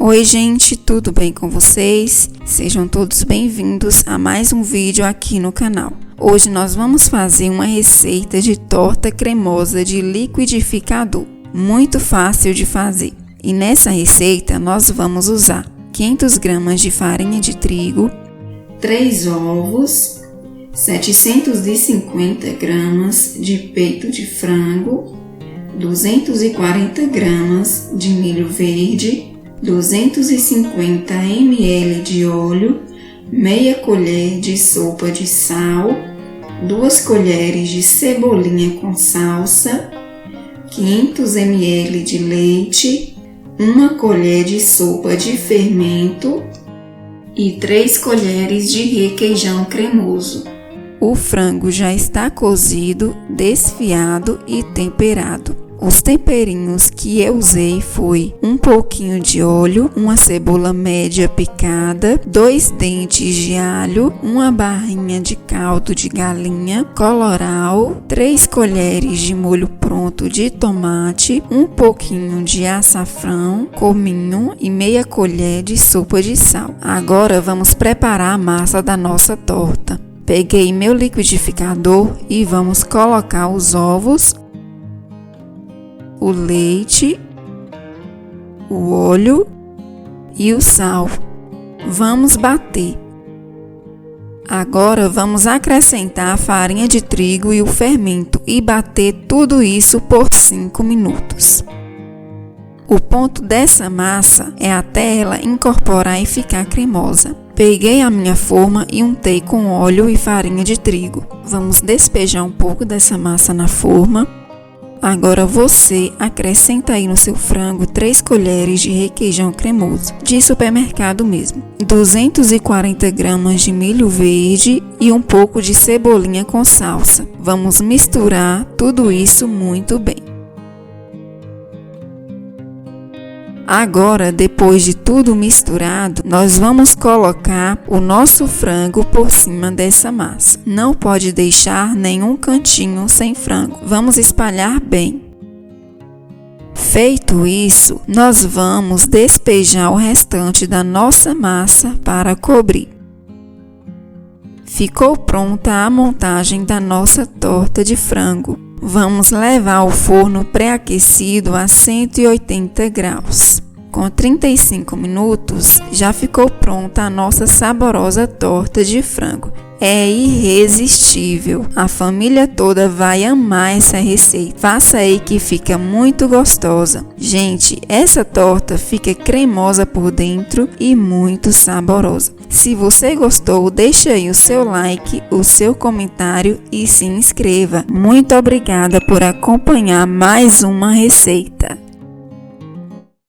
Oi gente, tudo bem com vocês? Sejam todos bem-vindos a mais um vídeo aqui no canal. Hoje nós vamos fazer uma receita de torta cremosa de liquidificador, muito fácil de fazer. E nessa receita nós vamos usar 500 gramas de farinha de trigo, 3 ovos, 750 gramas de peito de frango, 240 gramas de milho verde, 250 ml de óleo, meia colher de sopa de sal, 2 colheres de cebolinha com salsa, 500 ml de leite, 1 colher de sopa de fermento e 3 colheres de requeijão cremoso. O frango já está cozido, desfiado e temperado. Os temperinhos que eu usei foi um pouquinho de óleo, uma cebola média picada, 2 dentes de alho, uma barrinha de caldo de galinha, colorau, 3 colheres de molho pronto de tomate, um pouquinho de açafrão, cominho e meia colher de sopa de sal. Agora vamos preparar a massa da nossa torta. Peguei meu liquidificador e vamos colocar os ovos, o leite, o óleo e o sal. Vamos bater. Agora vamos acrescentar a farinha de trigo e o fermento e bater tudo isso por 5 minutos. O ponto dessa massa é até ela incorporar e ficar cremosa. Peguei a minha forma e untei com óleo e farinha de trigo. Vamos despejar um pouco dessa massa na forma. Agora você acrescenta aí no seu frango 3 colheres de requeijão cremoso, de supermercado mesmo, 240 gramas de milho verde e um pouco de cebolinha com salsa. Vamos misturar tudo isso muito bem. Agora, depois de tudo misturado, nós vamos colocar o nosso frango por cima dessa massa. Não pode deixar nenhum cantinho sem frango. Vamos espalhar bem. Feito isso, nós vamos despejar o restante da nossa massa para cobrir. Ficou pronta a montagem da nossa torta de frango. Vamos levar ao forno pré-aquecido a 180 graus. Com 35 minutos, já ficou pronta a nossa saborosa torta de frango. É irresistível. A família toda vai amar essa receita. Faça aí que fica muito gostosa. Gente, essa torta fica cremosa por dentro e muito saborosa. Se você gostou, deixa aí o seu like, o seu comentário e se inscreva. Muito obrigada por acompanhar mais uma receita.